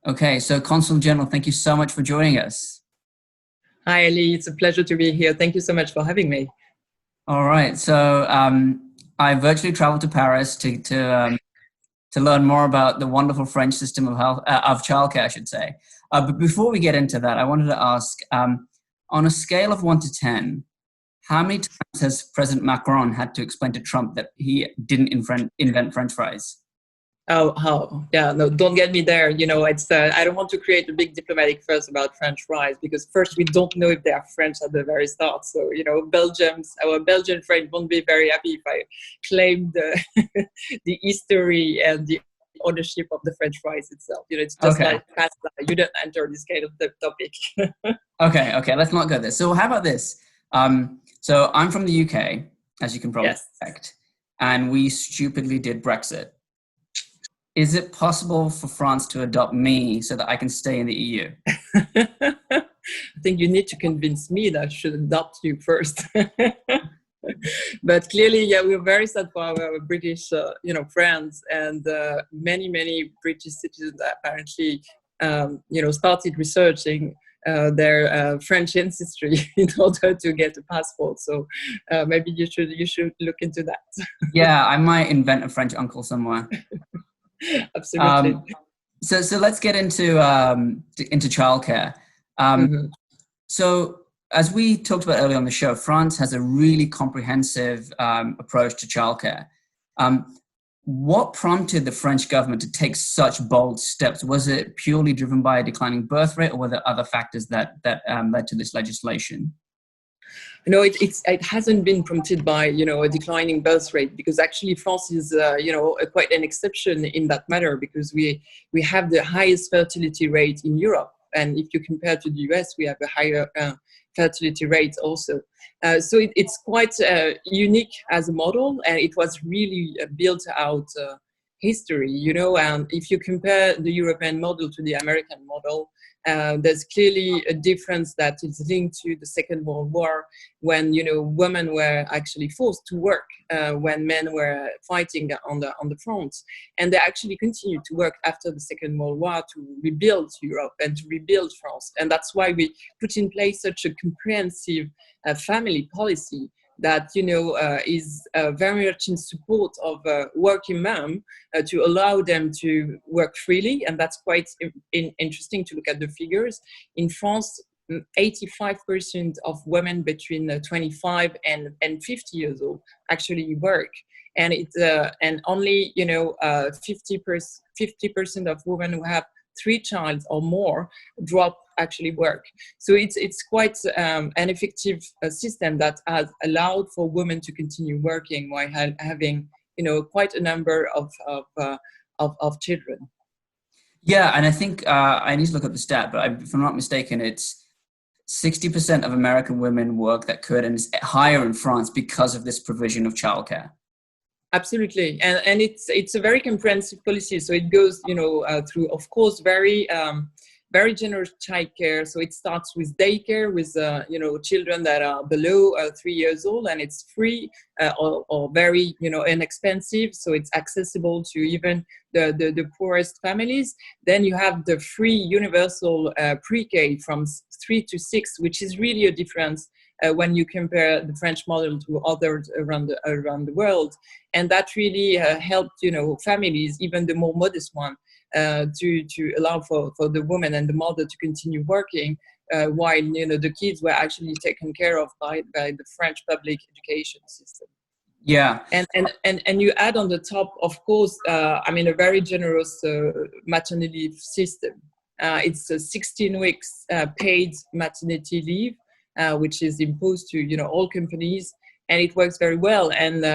Okay, so Consul General, thank you so much for joining us. Hi, Ali. It's a pleasure to be here. Thank you so much for having me. All right, so I virtually traveled to Paris to learn more about the wonderful French system of health of childcare, I should say. But before we get into that, I wanted to ask, on a scale of 1 to 10, how many times has President Macron had to explain to Trump that he didn't invent French fries? Yeah, no, don't get me there. I don't want to create a big diplomatic fuss about French fries because first, we don't know if they are French at the very start. So, our Belgian friend won't be very happy if I claim the history and the ownership of the French fries itself. It's just Okay, like pasta. You don't enter this kind of the topic. okay, let's not go there. So how about this? So I'm from the UK, as you can probably Yes. expect, and we stupidly did Brexit. Is it possible for France to adopt me so that I can stay in the EU? I think you need to convince me that I should adopt you first. But clearly, yeah, we're very sad for our British, friends, and many British citizens apparently, started researching their French ancestry in order to get a passport. So maybe you should look into that. Yeah, I might invent a French uncle somewhere. Absolutely. Um, so let's get into childcare. Um, Mhm. so as we talked about earlier on the show, France has a really comprehensive approach to childcare. Um, what prompted the French government to take such bold steps? Was it purely driven by a declining birth rate, or were there other factors that led to this legislation? No, it hasn't been prompted by a declining birth rate, because actually France is quite an exception in that matter, because we have the highest fertility rate in Europe, and if you compare to the US, we have a higher fertility rate also. So it's quite unique as a model, and it was really built out history, and if you compare the European model to the American model, there's clearly a difference that is linked to the Second World War, when women were actually forced to work when men were fighting on the front, and they actually continued to work after the Second World War to rebuild Europe and to rebuild France, and that's why we put in place such a comprehensive family policy that is very much in support of working mom, to allow them to work freely. And that's quite interesting to look at the figures. In France, 85% of women between 25 and 50 years old actually work. And only 50% of women who have three children or more drop actually work. So it's quite an effective system that has allowed for women to continue working while having quite a number of children. Yeah, and I think I need to look up the stat, but if I'm not mistaken, it's 60% of American women work that could, and it's higher in France because of this provision of childcare. Absolutely, and it's a very comprehensive policy. So it goes, through, of course, very generous childcare. So it starts with daycare with children that are below 3 years old, and it's free or very inexpensive. So it's accessible to even the poorest families. Then you have the free universal pre-K from 3 to 6, which is really a difference when you compare the French model to others around the world, and that really helped families, even the more modest one, to allow for the woman and the mother to continue working, while the kids were actually taken care of by the French public education system. Yeah, And you add on the top, of course, a very generous maternity leave system. It's 16 weeks paid maternity leave, which is imposed to all companies, and it works very well. And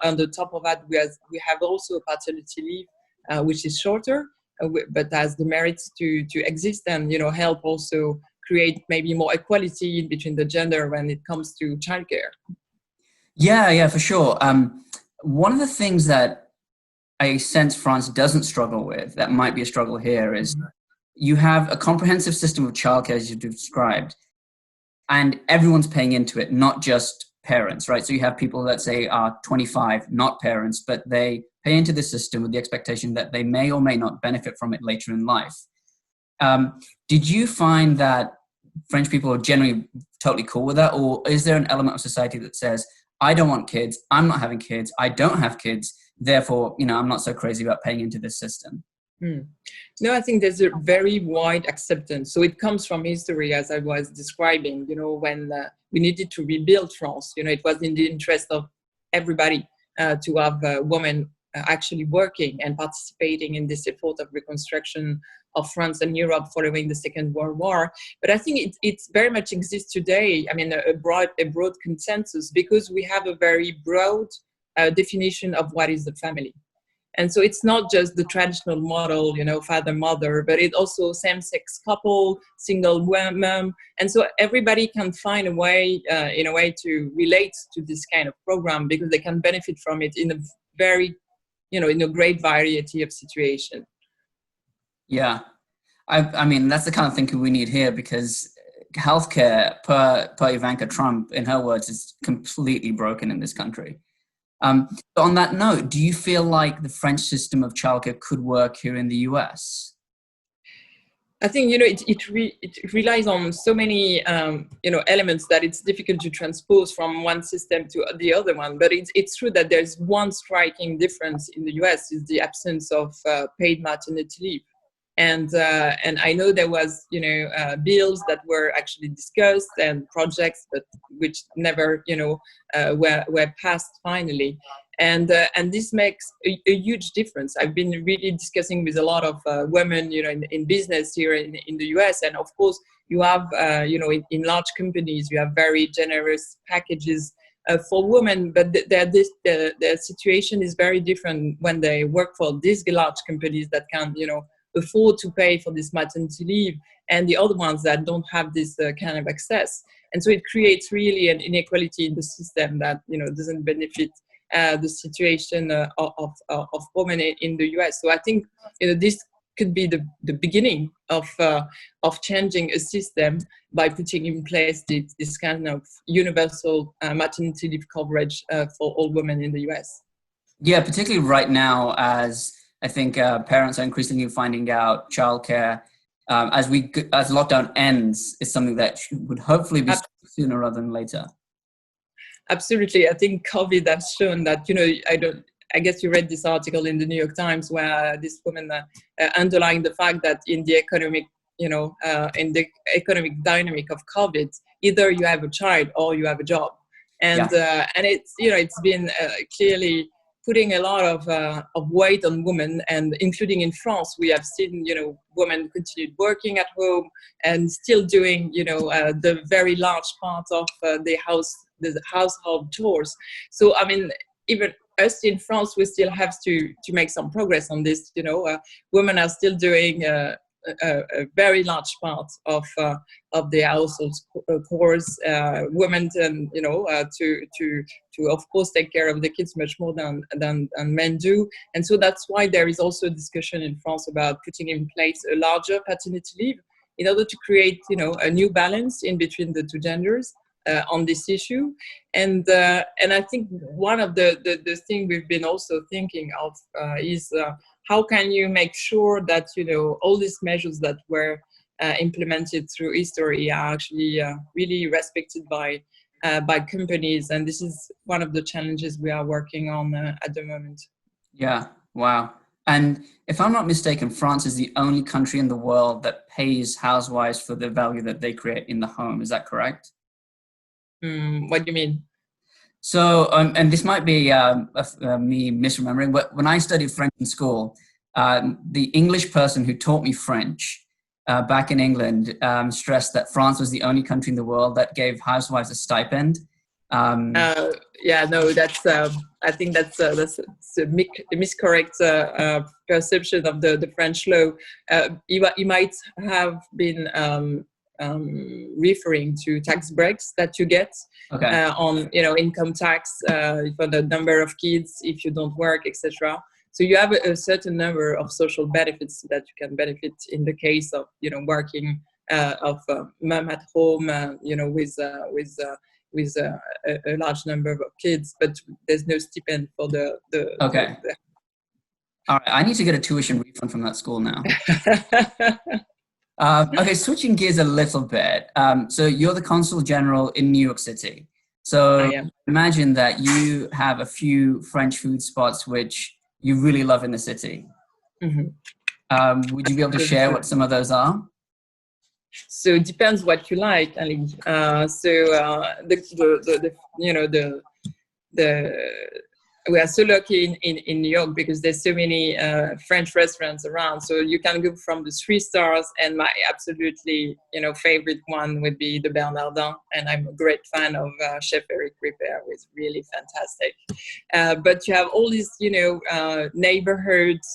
on the top of that, we have also paternity leave, which is shorter, but has the merits to exist and help also create maybe more equality in between the gender when it comes to childcare. yeah, for sure. One of the things that I sense France doesn't struggle with, that might be a struggle here, is you have a comprehensive system of childcare, as you described, and everyone's paying into it, not just parents, right? So you have people that say are 25, not parents, but they pay into the system with the expectation that they may or may not benefit from it later in life. Did you find that French people are generally totally cool with that, or is there an element of society that says, I don't want kids, I'm not having kids, I don't have kids, therefore, I'm not so crazy about paying into this system? No, I think there's a very wide acceptance. So it comes from history, as I was describing, when we needed to rebuild France, it was in the interest of everybody to have women actually working and participating in this effort of reconstruction of France and Europe following the Second World War. But I think it very much exists today. I mean, a broad consensus, because we have a very broad definition of what is the family. And so it's not just the traditional model, father, mother, but it also same-sex couple, single mom. And so everybody can find a way, to relate to this kind of program, because they can benefit from it in a very, in a great variety of situations. Yeah. I mean, that's the kind of thinking we need here, because healthcare, per Ivanka Trump, in her words, is completely broken in this country. On that note, do you feel like the French system of childcare could work here in the US? I think, it relies on so many, elements that it's difficult to transpose from one system to the other one. But it's true that there's one striking difference in the US is the absence of paid maternity leave. And I know there was, bills that were actually discussed and projects, but which never, were passed finally. And this makes a huge difference. I've been really discussing with a lot of women, in business here in the US. And of course, you have, in large companies, you have very generous packages for women, but their situation is very different when they work for these large companies that can, afford to pay for this maternity leave, and the other ones that don't have this kind of access. And so it creates really an inequality in the system that, doesn't benefit the situation of women in the US. So I think, this could be the beginning of changing a system by putting in place this kind of universal maternity leave coverage for all women in the US. Yeah, particularly right now, as I think parents are increasingly finding out childcare as lockdown ends is something that would hopefully be sooner rather than later. Absolutely. I think COVID has shown that, I guess you read this article in the New York Times where this woman underlined the fact that in the economic, in the economic dynamic of COVID, either you have a child or you have a job. And it's, it's been clearly putting a lot of weight on women, and including in France, we have seen, women continued working at home and still doing, the very large part of the household chores. So, I mean, even us in France, we still have to make some progress on this. Women are still doing a very large part of the household chores. Women, to of course take care of the kids much more than men do, and so that's why there is also a discussion in France about putting in place a larger paternity leave in order to create, a new balance in between the two genders on this issue. And I think one of the thing we've been also thinking of is how can you make sure that, all these measures that were implemented through history are actually really respected by companies. And this is one of the challenges we are working on at the moment. Yeah, wow. And if I'm not mistaken, France is the only country in the world that pays housewives for the value that they create in the home. Is that correct? What do you mean? So, and this might be me misremembering, but when I studied French in school, the English person who taught me French back in England stressed that France was the only country in the world that gave housewives a stipend. Yeah, no, that's. I think that's a miscorrect perception of the French law. You might have been referring to tax breaks that you get on, income tax for the number of kids if you don't work, etc. So you have a certain number of social benefits that you can benefit in the case of, working of mom at home, with a large number of kids, but there's no stipend for the All right, I need to get a tuition refund from that school now. Okay, switching gears a little bit. So you're the Consul General in New York City. I So am. imagine that you have a few French food spots which you really love in the city. Mhm. Would you be able to Good. share what some of those are? So it depends what you like, Ali. The you know the we are so lucky in New York because there's so many French restaurants around. So you can go from the 3 stars, and my absolutely favorite one would be the Bernardin, and I'm a great fan of Chef Eric Ripert, who is really fantastic. But you have all these neighborhoods,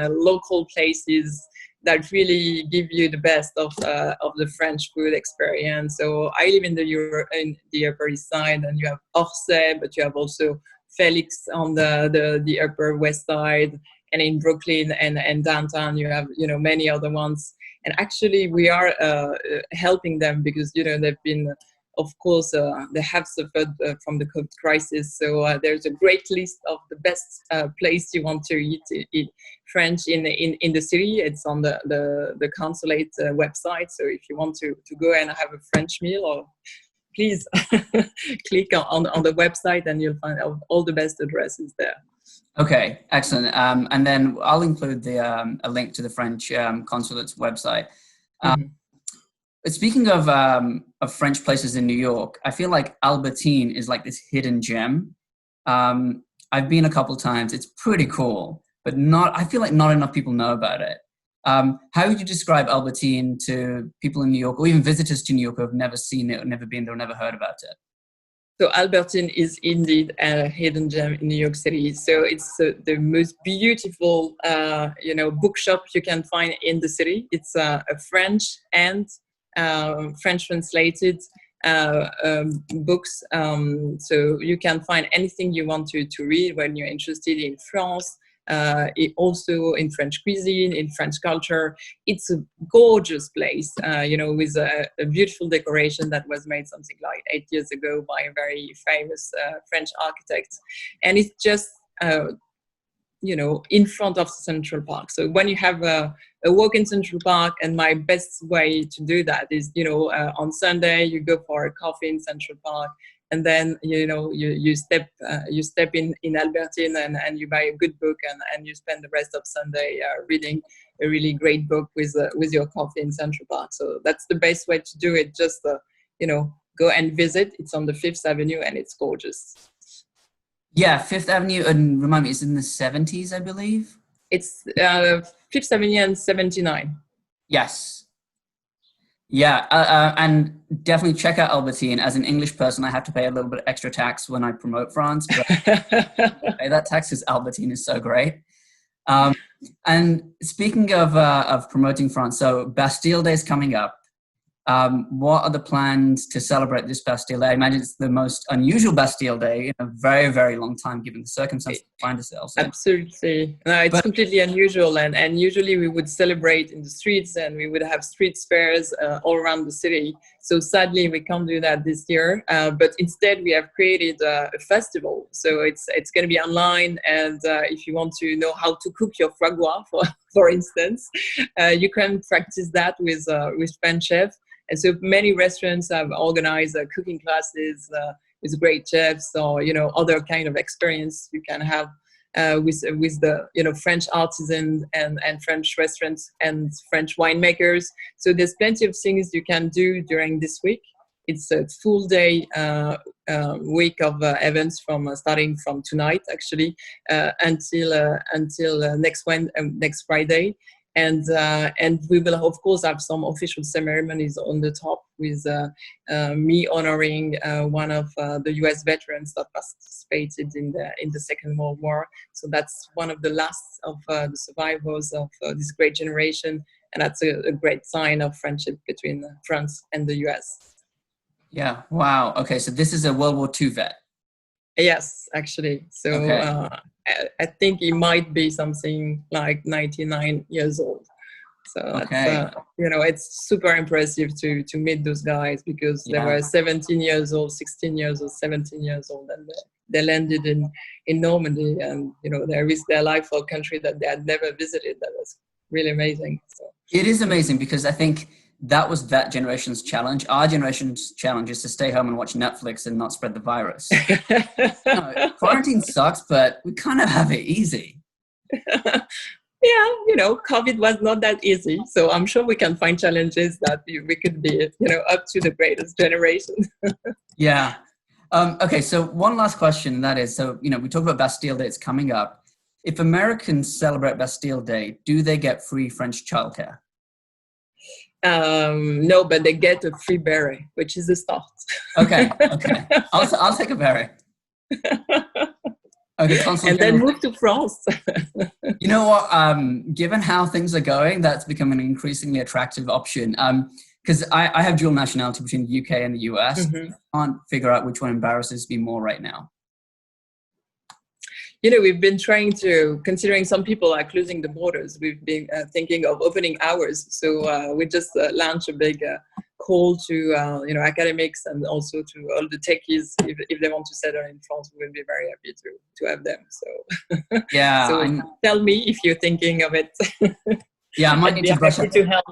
local places that really give you the best of the French food experience. So I live in the Upper East Side, and you have Orsay, but you have also Felix on the Upper West Side, and in Brooklyn and downtown you have many other ones. And actually we are helping them because they've been, of course, they have suffered from the COVID crisis. So there's a great list of the best place you want to eat French in the city. It's on the consulate website. So if you want to go and have a French meal, or please click on the website, and you'll find all the best addresses there. Okay, excellent. And then I'll include a link to the French consulate's website. Mhm. Speaking of French places in New York, I feel like Albertine is like this hidden gem. I've been a couple times. It's pretty cool, but I feel like not enough people know about it. How would you describe Albertine to people in New York, or even visitors to New York who have never seen it, or never been there, or never heard about it? So Albertine is indeed a hidden gem in New York City. So it's the most beautiful, bookshop you can find in the city. It's a French and French translated books. So you can find anything you want to read when you're interested in France. Also in French cuisine, in French culture. It's a gorgeous place, with a beautiful decoration that was made something like 8 years ago by a very famous French architect. And it's just, in front of Central Park. So when you have a walk in Central Park, and my best way to do that is, on Sunday, you go for a coffee in Central Park, and then you step in Albertine, and you buy a good book, and you spend the rest of Sunday reading a really great book with your coffee in Central Park. So that's the best way to do it. Just go and visit. It's on the Fifth Avenue, and it's gorgeous. Yeah, Fifth Avenue, and remind me, it's in the 70s, I believe? It's Fifth Avenue and 79. Yes. Yeah, and definitely check out Albertine. As an English person, I have to pay a little bit extra tax when I promote France, but pay that tax because Albertine is so great. And speaking of promoting France, so Bastille Day is coming up. What are the plans to celebrate this Bastille Day? I imagine it's the most unusual Bastille Day in a very, very long time, given the circumstances we find ourselves in. Absolutely. No, it's completely unusual. And usually we would celebrate in the streets, and we would have street fairs all around the city. So sadly, we can't do that this year. But instead, we have created a festival. So it's going to be online. And if you want to know how to cook your foie gras, for instance, you can practice that with French chefs. And so many restaurants have organized cooking classes with great chefs, or other kind of experience you can have with the French artisans and French restaurants and French winemakers. So there's plenty of things you can do during this week. It's a full day week of events starting from tonight, actually, until next Friday. And we will, of course, have some official ceremonies on the top, with me honoring one of the U.S. veterans that participated in the Second World War. So that's one of the last of the survivors of this great generation, and that's a great sign of friendship between France and the U.S. Yeah. Wow. Okay. So this is a World War II vet. Yes, actually. So Okay. I think he might be something like 99 years old. So Okay. it's super impressive to meet those guys, because they were 17 years old, 16 years old, 17 years old, and they landed in Normandy, and they risked their life for a country that they had never visited. That was really amazing. So It is amazing because I think that was that generation's challenge. Our generation's challenge is to stay home and watch Netflix and not spread the virus. Quarantine sucks, but we kind of have it easy. Yeah, COVID was not that easy. So I'm sure we can find challenges that we could be, up to the greatest generation. Yeah. Okay, so one last question, and that is, so, we talk about Bastille Day, it's coming up. If Americans celebrate Bastille Day, do they get free French childcare? No, but they get a free beret, which is a start. Okay. I'll take a beret. Okay, Consul and General. Then move to France. You know what? Given how things are going, that's become an increasingly attractive option. Because I have dual nationality between the UK and the US. Mm-hmm. I can't figure out which one embarrasses me more right now. We've been considering some people are closing the borders. We've been thinking of opening hours. So we just launched a big call to, academics and also to all the techies. If they want to settle in France, we'll be very happy to have them. So, yeah. So tell me if you're thinking of it. Yeah, I might need to brush up. To help.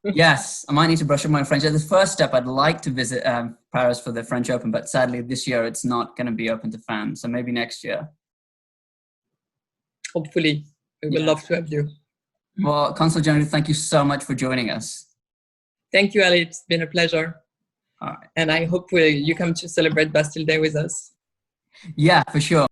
Yes, I might need to brush up my French. As the first step, I'd like to visit Paris for the French Open, but sadly this year it's not going to be open to fans. So maybe next year. Hopefully, we will love to have you. Well, Consul General, thank you so much for joining us. Thank you, Ali. It's been a pleasure. All right. And I hope you come to celebrate Bastille Day with us. Yeah, for sure.